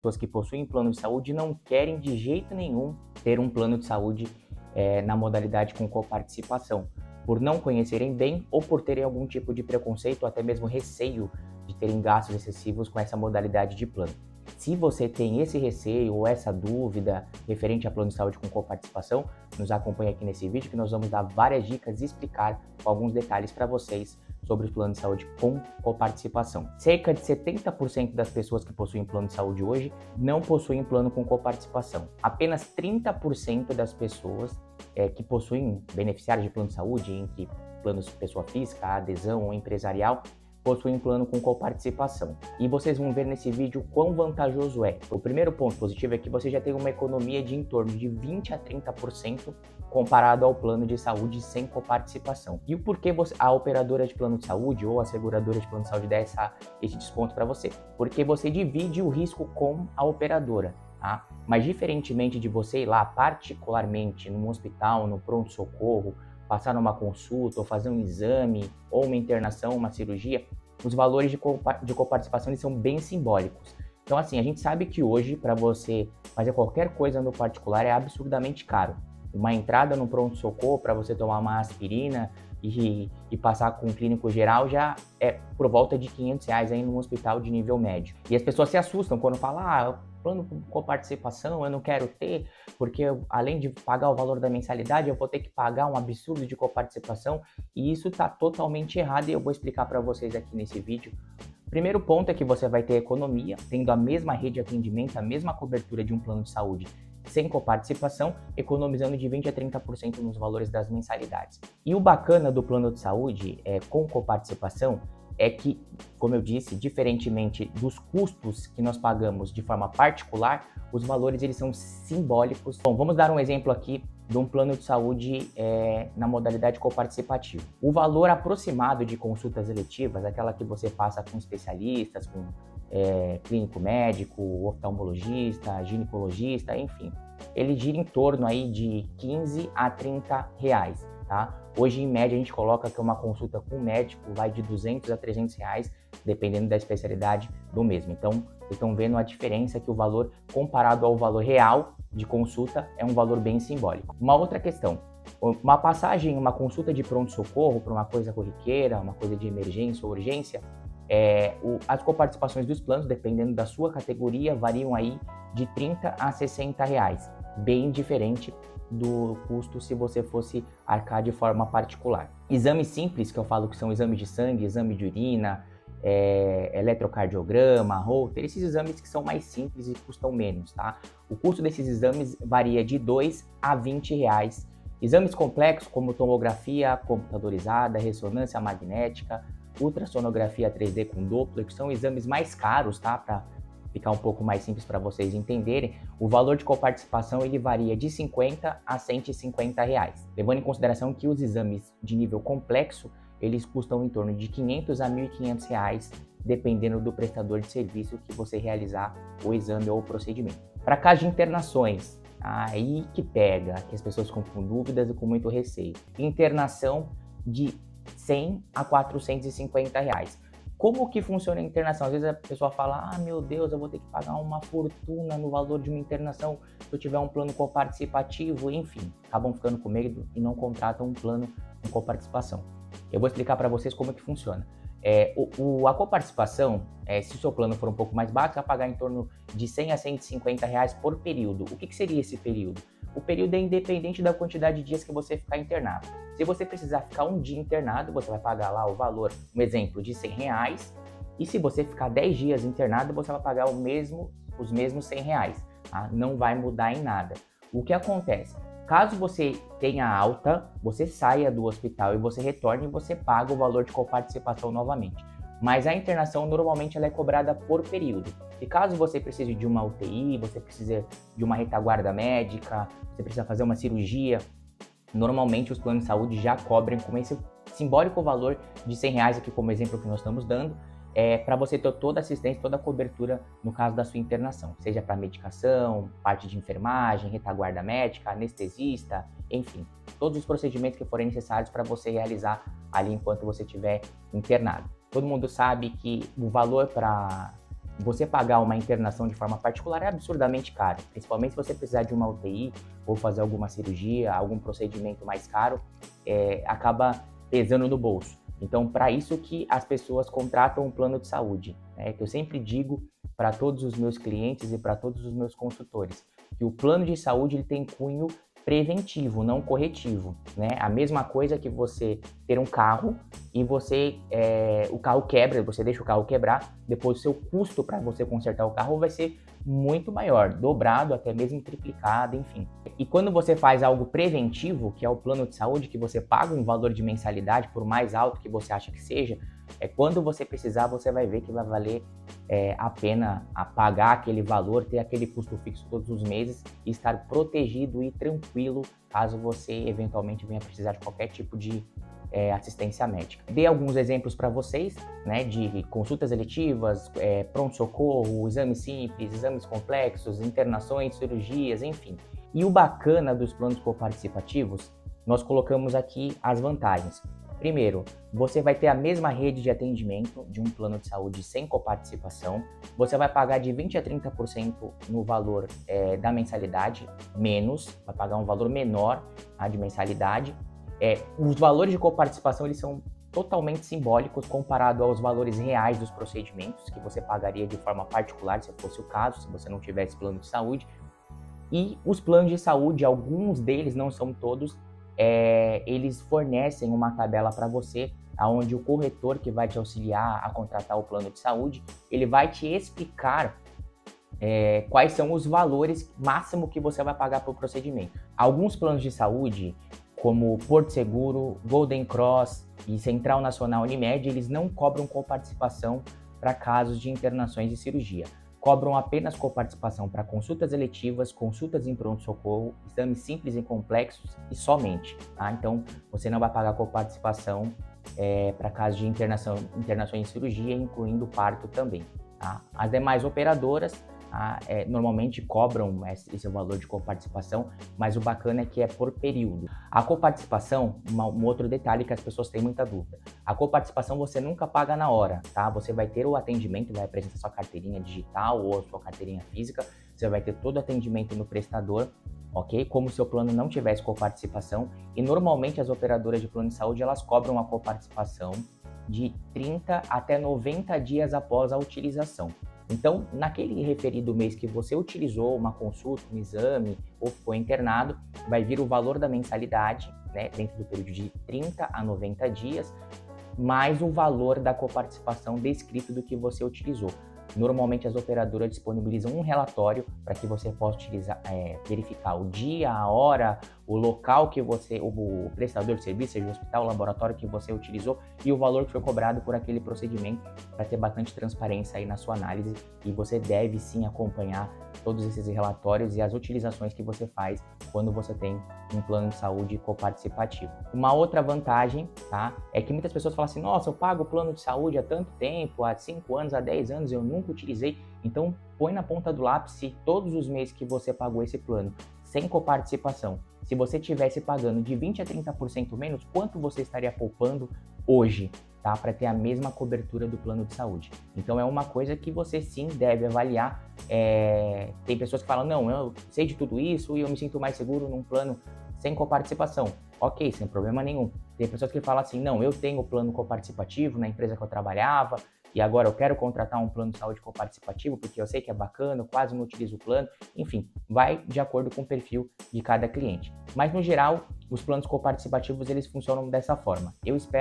pessoas que possuem plano de saúde não querem de jeito nenhum ter um plano de saúde na modalidade com coparticipação, por não conhecerem bem ou por terem algum tipo de preconceito ou até mesmo receio de terem gastos excessivos com essa modalidade de plano. Se você tem esse receio ou essa dúvida referente a plano de saúde com coparticipação, nos acompanhe aqui nesse vídeo que nós vamos dar várias dicas e explicar alguns detalhes para vocês sobre o plano de saúde com coparticipação. Cerca de 70% das pessoas que possuem plano de saúde hoje não possuem plano com coparticipação. Apenas 30% das pessoas que possuem beneficiários de plano de saúde, entre planos pessoa física, adesão ou empresarial, possuem plano com coparticipação. E vocês vão ver nesse vídeo quão vantajoso é. O primeiro ponto positivo é que você já tem uma economia de em torno de 20 a 30% comparado ao plano de saúde sem coparticipação. E o porquê a operadora de plano de saúde ou a seguradora de plano de saúde dá esse desconto para você? Porque você divide o risco com a operadora. Tá? Mas diferentemente de você ir lá particularmente num hospital, no pronto-socorro, passar numa consulta ou fazer um exame ou uma internação, uma cirurgia, os valores de coparticipação eles são bem simbólicos. Então assim, a gente sabe que hoje para você fazer qualquer coisa no particular é absurdamente caro. Uma entrada no pronto-socorro para você tomar uma aspirina e passar com um clínico geral já é por volta de R$500 aí num hospital de nível médio. E as pessoas se assustam quando falam, plano com coparticipação eu não quero ter, porque além de pagar o valor da mensalidade, eu vou ter que pagar um absurdo de coparticipação, e isso está totalmente errado e eu vou explicar para vocês aqui nesse vídeo. Primeiro ponto é que você vai ter economia, tendo a mesma rede de atendimento, a mesma cobertura de um plano de saúde sem coparticipação, economizando de 20 a 30% nos valores das mensalidades. E o bacana do plano de saúde com coparticipação é que, como eu disse, diferentemente dos custos que nós pagamos de forma particular, os valores eles são simbólicos. Bom, vamos dar um exemplo aqui de um plano de saúde na modalidade coparticipativa. O valor aproximado de consultas eletivas, aquela que você passa com especialistas, com clínico médico, oftalmologista, ginecologista, enfim, ele gira em torno aí de 15 a 30 reais. Tá? Hoje, em média, a gente coloca que uma consulta com um médico vai de 200 a 300 reais, dependendo da especialidade do mesmo. Então, vocês estão vendo a diferença que o valor, comparado ao valor real de consulta, é um valor bem simbólico. Uma outra questão, uma passagem, uma consulta de pronto-socorro para uma coisa corriqueira, uma coisa de emergência ou urgência, as coparticipações dos planos, dependendo da sua categoria, variam aí de 30 a 60 reais, bem diferente do custo se você fosse arcar de forma particular. Exames simples, que eu falo que são exames de sangue, exame de urina, eletrocardiograma, Holter, esses exames que são mais simples e custam menos, tá? O custo desses exames varia de 2 a 20 reais. Exames complexos como tomografia computadorizada, ressonância magnética, ultrassonografia 3D com Doppler, que são exames mais caros, tá? Para ficar um pouco mais simples para vocês entenderem, o valor de coparticipação ele varia de 50 a 150 reais, levando em consideração que os exames de nível complexo eles custam em torno de 500 a 1.500 reais, dependendo do prestador de serviço que você realizar o exame ou o procedimento. Para caso de internações, aí que pega, que as pessoas ficam com dúvidas e com muito receio. Internação de 100 a 450 reais. Como que funciona a internação? Às vezes a pessoa fala, meu Deus, eu vou ter que pagar uma fortuna no valor de uma internação se eu tiver um plano coparticipativo, enfim, acabam ficando com medo e não contratam um plano com coparticipação. Eu vou explicar para vocês como que funciona. A coparticipação, se o seu plano for um pouco mais baixo, vai pagar em torno de 100 a 150 reais por período. O que seria esse período? O período é independente da quantidade de dias que você ficar internado. Se você precisar ficar um dia internado, você vai pagar lá o valor, um exemplo, de 100 reais. E se você ficar 10 dias internado, você vai pagar os mesmos 100 reais. Tá? Não vai mudar em nada. O que acontece? Caso você tenha alta, você saia do hospital e você retorne, você paga o valor de coparticipação novamente. Mas a internação normalmente ela é cobrada por período. E caso você precise de uma UTI, você precisa de uma retaguarda médica, você precisa fazer uma cirurgia, normalmente os planos de saúde já cobrem com esse simbólico valor de 100 reais aqui como exemplo que nós estamos dando, para você ter toda a assistência, toda a cobertura no caso da sua internação, seja para medicação, parte de enfermagem, retaguarda médica, anestesista, enfim, todos os procedimentos que forem necessários para você realizar ali enquanto você estiver internado. Todo mundo sabe que o valor para você pagar uma internação de forma particular é absurdamente caro, principalmente se você precisar de uma UTI ou fazer alguma cirurgia, algum procedimento mais caro, acaba pesando no bolso. Então, para isso que as pessoas contratam um plano de saúde, né? Que eu sempre digo para todos os meus clientes e para todos os meus consultores, que o plano de saúde ele tem cunho preventivo, não corretivo, né? A mesma coisa que você ter um carro e o carro quebra, você deixa o carro quebrar, depois o seu custo para você consertar o carro vai ser muito maior, dobrado, até mesmo triplicado, enfim. E quando você faz algo preventivo, que é o plano de saúde, que você paga um valor de mensalidade, por mais alto que você acha que seja, quando você precisar, você vai ver que vai valer a pena pagar aquele valor, ter aquele custo fixo todos os meses e estar protegido e tranquilo caso você eventualmente venha precisar de qualquer tipo de assistência médica. Dei alguns exemplos para vocês, né, de consultas eletivas, pronto-socorro, exames simples, exames complexos, internações, cirurgias, enfim. E o bacana dos planos coparticipativos, nós colocamos aqui as vantagens. Primeiro, você vai ter a mesma rede de atendimento de um plano de saúde sem coparticipação. Você vai pagar de 20% a 30% no valor da mensalidade, vai pagar um valor menor de mensalidade. Os valores de coparticipação eles são totalmente simbólicos comparado aos valores reais dos procedimentos que você pagaria de forma particular, se fosse o caso, se você não tivesse plano de saúde. E os planos de saúde, alguns deles, não são todos, eles fornecem uma tabela para você, onde o corretor que vai te auxiliar a contratar o plano de saúde, ele vai te explicar quais são os valores máximo que você vai pagar por procedimento. Alguns planos de saúde, como Porto Seguro, Golden Cross e Central Nacional Unimed, eles não cobram coparticipação para casos de internações e cirurgia. Cobram apenas coparticipação para consultas eletivas, consultas em pronto-socorro, exames simples e complexos e somente. Tá? Então, você não vai pagar coparticipação para casos de internações e cirurgia, incluindo parto também. Tá? As demais operadoras normalmente cobram esse valor de coparticipação, mas o bacana é que é por período. A coparticipação, um outro detalhe que as pessoas têm muita dúvida, a coparticipação você nunca paga na hora, tá? Você vai ter o atendimento, vai apresentar sua carteirinha digital ou sua carteirinha física, você vai ter todo o atendimento no prestador, ok? Como se o plano não tivesse coparticipação, e normalmente as operadoras de plano de saúde, elas cobram a coparticipação de 30 até 90 dias após a utilização. Então, naquele referido mês que você utilizou uma consulta, um exame ou ficou internado, vai vir o valor da mensalidade, né, dentro do período de 30 a 90 dias, mais o valor da coparticipação descrito do que você utilizou. Normalmente as operadoras disponibilizam um relatório para que você possa verificar o dia, a hora, o local que o prestador de serviço, seja o hospital, o laboratório que você utilizou e o valor que foi cobrado por aquele procedimento, para ter bastante transparência aí na sua análise, e você deve sim acompanhar todos esses relatórios e as utilizações que você faz quando você tem um plano de saúde coparticipativo. Uma outra vantagem, tá, é que muitas pessoas falam assim, nossa, eu pago o plano de saúde há tanto tempo, há 5 anos, há 10 anos, eu nunca utilizei. Então, põe na ponta do lápis se todos os meses que você pagou esse plano sem coparticipação, se você estivesse pagando de 20% a 30% menos, quanto você estaria poupando hoje, tá? Para ter a mesma cobertura do plano de saúde. Então é uma coisa que você sim deve avaliar. Tem pessoas que falam, não, eu sei de tudo isso e eu me sinto mais seguro num plano sem coparticipação. Ok, sem problema nenhum. Tem pessoas que falam assim, não, eu tenho plano coparticipativo na empresa que eu trabalhava, e agora eu quero contratar um plano de saúde coparticipativo porque eu sei que é bacana, eu quase não utilizo o plano. Enfim, vai de acordo com o perfil de cada cliente. Mas no geral, os planos coparticipativos eles funcionam dessa forma. Eu espero